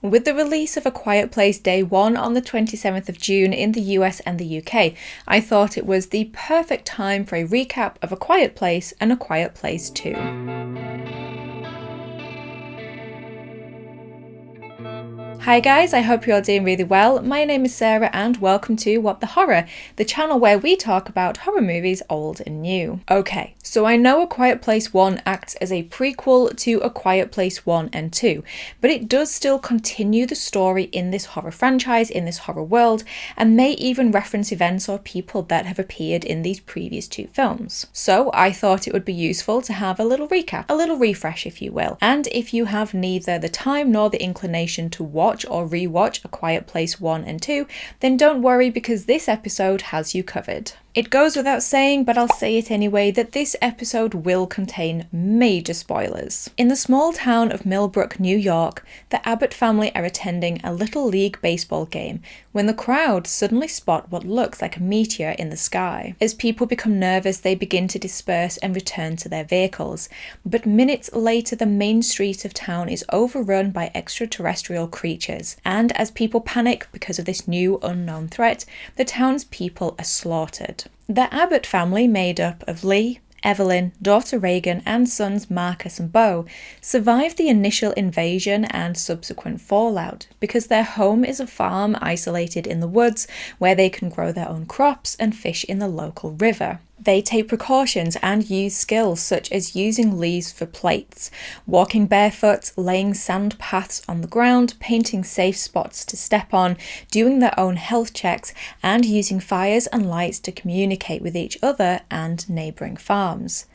With the release of A Quiet Place Day 1 on the 27th of June in the US and the UK, I thought it was the perfect time for a recap of A Quiet Place and A Quiet Place 2. Hi guys, I hope you're doing really well. My name is Sarah and welcome to What the Horror, the channel where we talk about horror movies old and new. Okay, so I know A Quiet Place 1 acts as a prequel to A Quiet Place 1 and 2, but it does still continue the story in this horror franchise, in this horror world, and may even reference events or people that have appeared in these previous two films. So I thought it would be useful to have a little recap, a little refresh if you will. And if you have neither the time nor the inclination to watch or rewatch A Quiet Place 1 and 2, then don't worry because this episode has you covered. It goes without saying, but I'll say it anyway, that this episode will contain major spoilers. In the small town of Millbrook, New York, the Abbott family are attending a Little League baseball game when the crowd suddenly spot what looks like a meteor in the sky. As people become nervous, they begin to disperse and return to their vehicles. But minutes later, the main street of town is overrun by extraterrestrial creatures. And as people panic because of this new unknown threat, the townspeople are slaughtered. The Abbott family, made up of Lee, Evelyn, daughter Regan, and sons Marcus and Beau, survived the initial invasion and subsequent fallout because their home is a farm isolated in the woods where they can grow their own crops and fish in the local river. They take precautions and use skills such as using leaves for plates, walking barefoot, laying sand paths on the ground, painting safe spots to step on, doing their own health checks, and using fires and lights to communicate with each other and neighbouring farms.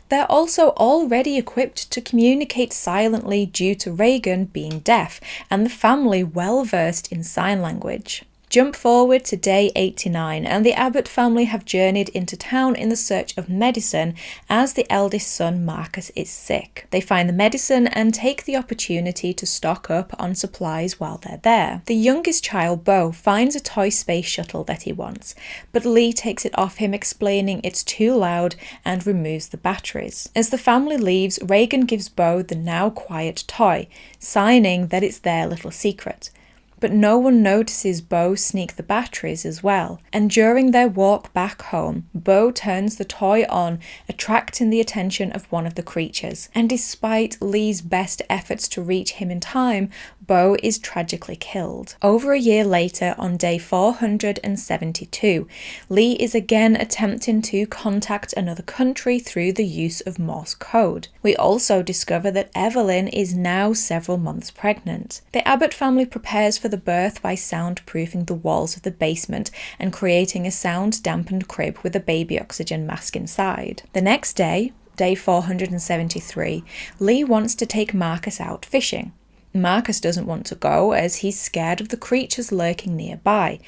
They're also already equipped to communicate silently due to Regan being deaf and the family well versed in sign language. Jump forward to day 89 and the Abbott family have journeyed into town in the search of medicine as the eldest son Marcus is sick. They find the medicine and take the opportunity to stock up on supplies while they're there. The youngest child, Beau, finds a toy space shuttle that he wants, but Lee takes it off him, explaining it's too loud and removes the batteries. As the family leaves, Regan gives Beau the now quiet toy, signing that it's their little secret. But no one notices Beau sneak the batteries as well, and during their walk back home, Beau turns the toy on, attracting the attention of one of the creatures, and despite Lee's best efforts to reach him in time, Beau is tragically killed. Over a year later, on day 472, Lee is again attempting to contact another country through the use of Morse code. We also discover that Evelyn is now several months pregnant. The Abbott family prepares for the birth by soundproofing the walls of the basement and creating a sound-dampened crib with a baby oxygen mask inside. The next day, day 473, Lee wants to take Marcus out fishing. Marcus doesn't want to go as he's scared of the creatures lurking nearby,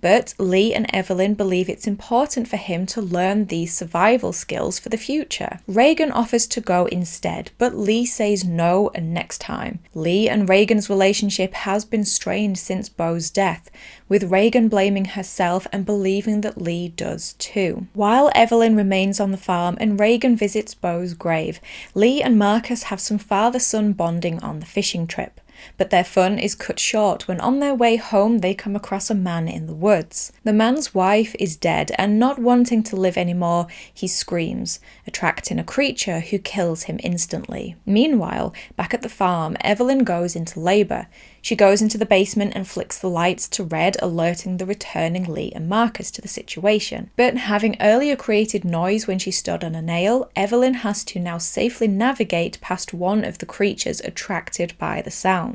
but Lee and Evelyn believe it's important for him to learn these survival skills for the future. Regan offers to go instead, but Lee says no and next time. Lee and Regan's relationship has been strained since Beau's death, with Regan blaming herself and believing that Lee does too. While Evelyn remains on the farm and Regan visits Beau's grave, Lee and Marcus have some father-son bonding on the fishing trip. But their fun is cut short when on their way home they come across a man in the woods. The man's wife is dead and not wanting to live anymore, he screams, attracting a creature who kills him instantly. Meanwhile, back at the farm, Evelyn goes into labour. She goes into the basement and flicks the lights to red, alerting the returning Lee and Marcus to the situation. But having earlier created noise when she stood on a nail, Evelyn has to now safely navigate past one of the creatures attracted by the sound.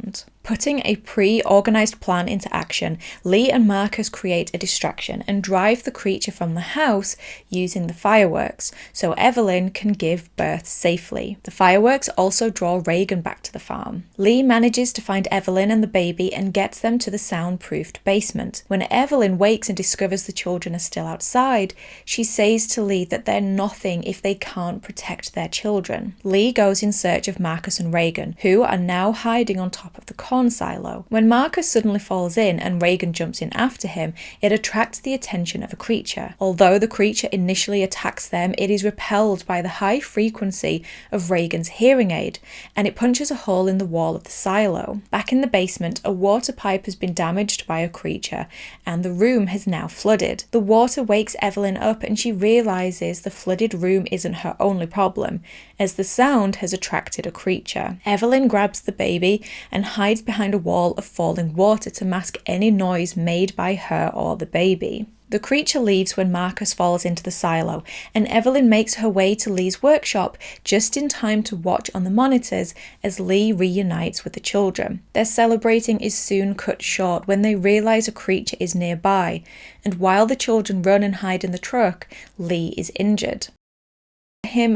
Putting a pre-organised plan into action, Lee and Marcus create a distraction and drive the creature from the house using the fireworks, so Evelyn can give birth safely. The fireworks also draw Regan back to the farm. Lee manages to find Evelyn and the baby and gets them to the soundproofed basement. When Evelyn wakes and discovers the children are still outside, she says to Lee that they're nothing if they can't protect their children. Lee goes in search of Marcus and Regan, who are now hiding on top of the corn silo. When Marcus suddenly falls in and Regan jumps in after him, it attracts the attention of a creature. Although the creature initially attacks them, it is repelled by the high frequency of Regan's hearing aid, and it punches a hole in the wall of the silo. Back in the basement, a water pipe has been damaged by a creature, and the room has now flooded. The water wakes Evelyn up, and she realizes the flooded room isn't her only problem, as the sound has attracted a creature. Evelyn grabs the baby and hides behind a wall of falling water to mask any noise made by her or the baby. The creature leaves when Marcus falls into the silo, and Evelyn makes her way to Lee's workshop just in time to watch on the monitors as Lee reunites with the children. Their celebrating is soon cut short when they realize a creature is nearby, and while the children run and hide in the truck, Lee is injured.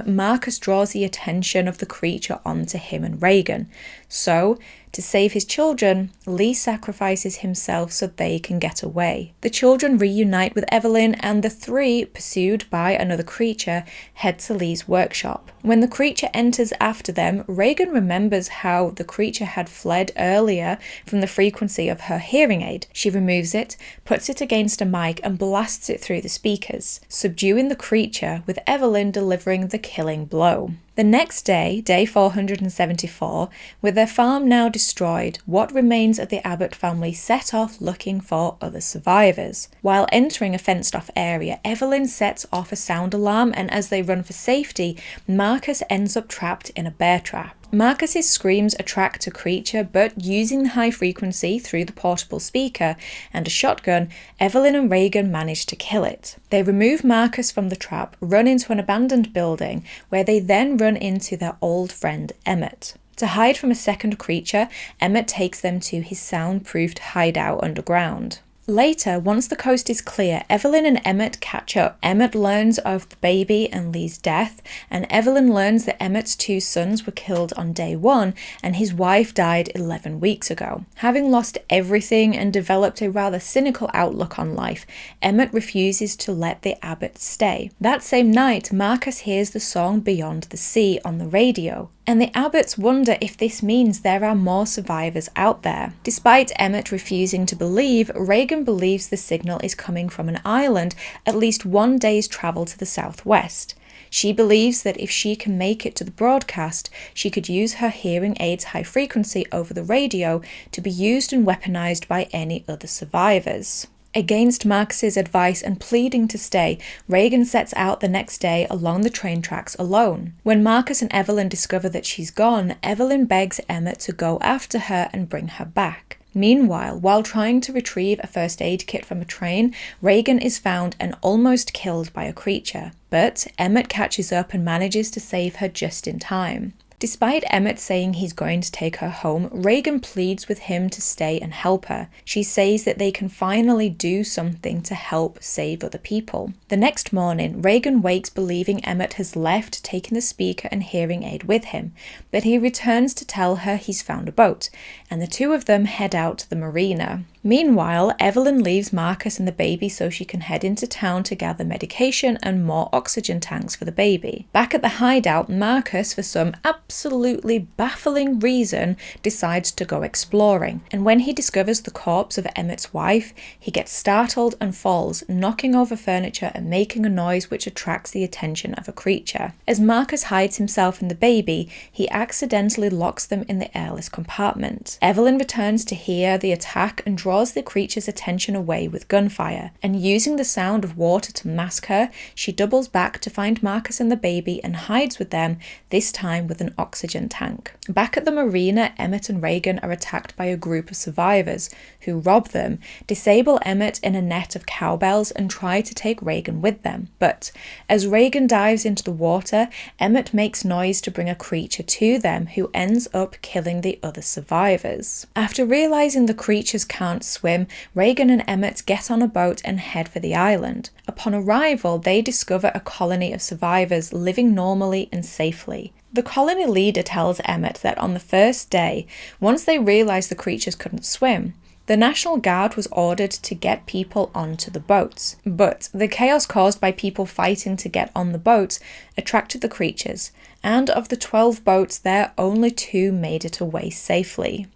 Marcus draws the attention of the creature onto him and Regan. So, to save his children, Lee sacrifices himself so they can get away. The children reunite with Evelyn, and the three, pursued by another creature, head to Lee's workshop. When the creature enters after them, Regan remembers how the creature had fled earlier from the frequency of her hearing aid. She removes it, puts it against a mic, and blasts it through the speakers, subduing the creature, with Evelyn delivering the killing blow. The next day, day 474, with their farm now destroyed, what remains of the Abbott family set off looking for other survivors. While entering a fenced-off area, Evelyn sets off a sound alarm, and as they run for safety, Marcus ends up trapped in a bear trap. Marcus's screams attract a creature, but using the high frequency through the portable speaker and a shotgun, Evelyn and Regan manage to kill it. They remove Marcus from the trap, run into an abandoned building, where they then run into their old friend Emmett. To hide from a second creature, Emmett takes them to his soundproofed hideout underground. Later, once the coast is clear, Evelyn and Emmett catch up. Emmett learns of the baby and Lee's death, and Evelyn learns that Emmett's two sons were killed on day 1 and his wife died 11 weeks ago. Having lost everything and developed a rather cynical outlook on life, Emmett refuses to let the Abbotts stay. That same night, Marcus hears the song Beyond the Sea on the radio, and the Abbotts wonder if this means there are more survivors out there. Despite Emmett refusing to believe, Regan believes the signal is coming from an island at least 1 day's travel to the southwest. She believes that if she can make it to the broadcast, she could use her hearing aid's high frequency over the radio to be used and weaponized by any other survivors. Against Marcus's advice and pleading to stay, Regan sets out the next day along the train tracks alone. When Marcus and Evelyn discover that she's gone, Evelyn begs Emmett to go after her and bring her back. Meanwhile, while trying to retrieve a first aid kit from a train, Regan is found and almost killed by a creature. But Emmett catches up and manages to save her just in time. Despite Emmett saying he's going to take her home, Regan pleads with him to stay and help her. She says that they can finally do something to help save other people. The next morning, Regan wakes believing Emmett has left, taking the speaker and hearing aid with him, but he returns to tell her he's found a boat, and the two of them head out to the marina. Meanwhile, Evelyn leaves Marcus and the baby so she can head into town to gather medication and more oxygen tanks for the baby. Back at the hideout, Marcus, for some absolutely baffling reason, decides to go exploring, and when he discovers the corpse of Emmett's wife, he gets startled and falls, knocking over furniture and making a noise which attracts the attention of a creature. As Marcus hides himself and the baby, he accidentally locks them in the airless compartment. Evelyn returns to hear the attack and draws the creature's attention away with gunfire, and using the sound of water to mask her, she doubles back to find Marcus and the baby and hides with them, this time with an oxygen tank. Back at the marina, Emmett and Regan are attacked by a group of survivors, who rob them, disable Emmett in a net of cowbells, and try to take Regan with them. But as Regan dives into the water, Emmett makes noise to bring a creature to them, who ends up killing the other survivors. After realizing the creatures can't swim, Regan and Emmett get on a boat and head for the island. Upon arrival, they discover a colony of survivors living normally and safely. The colony leader tells Emmett that on the first day, once they realized the creatures couldn't swim, the National Guard was ordered to get people onto the boats. But the chaos caused by people fighting to get on the boats attracted the creatures, and of the 12 boats there, only 2 made it away safely.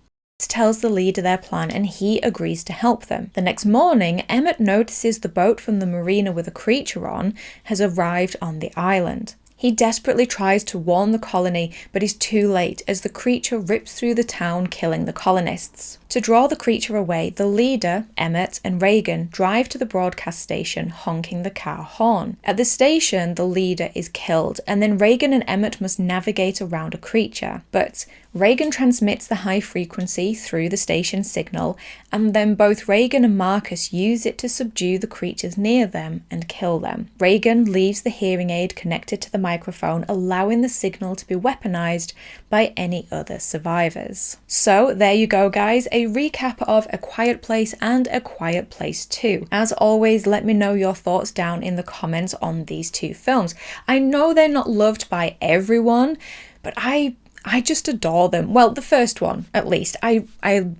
tells the leader their plan and he agrees to help them. The next morning, Emmett notices the boat from the marina with a creature on has arrived on the island. He desperately tries to warn the colony, but is too late as the creature rips through the town, killing the colonists. To draw the creature away, the leader, Emmett, and Reagan drive to the broadcast station, honking the car horn. At the station, the leader is killed, and then Reagan and Emmett must navigate around a creature. But Reagan transmits the high frequency through the station signal, and then both Reagan and Marcus use it to subdue the creatures near them and kill them. Reagan leaves the hearing aid connected to the microphone, allowing the signal to be weaponized by any other survivors. So there you go, guys, a recap of A Quiet Place and A Quiet Place 2. As always, let me know your thoughts down in the comments on these two films. I know they're not loved by everyone, but I just adore them. Well, the first one, at least. I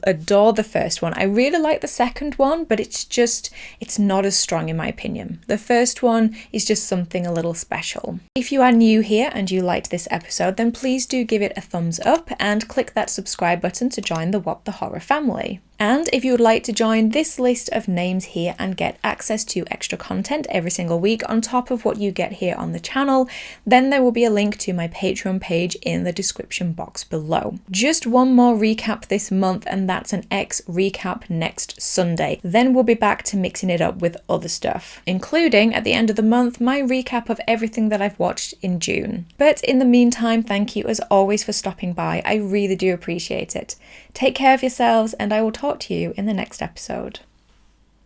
adore the first one. I really like the second one, but it's not as strong in my opinion. The first one is just something a little special. If you are new here and you liked this episode, then please do give it a thumbs up and click that subscribe button to join the What the Horror family. And if you would like to join this list of names here and get access to extra content every single week on top of what you get here on the channel, then there will be a link to my Patreon page in the description box below. Just one more recap this month, and that's an X recap next Sunday. Then we'll be back to mixing it up with other stuff, including at the end of the month my recap of everything that I've watched in June. But in the meantime, thank you as always for stopping by. I really do appreciate it. Take care of yourselves, and I will talk to you in the next episode.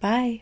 Bye.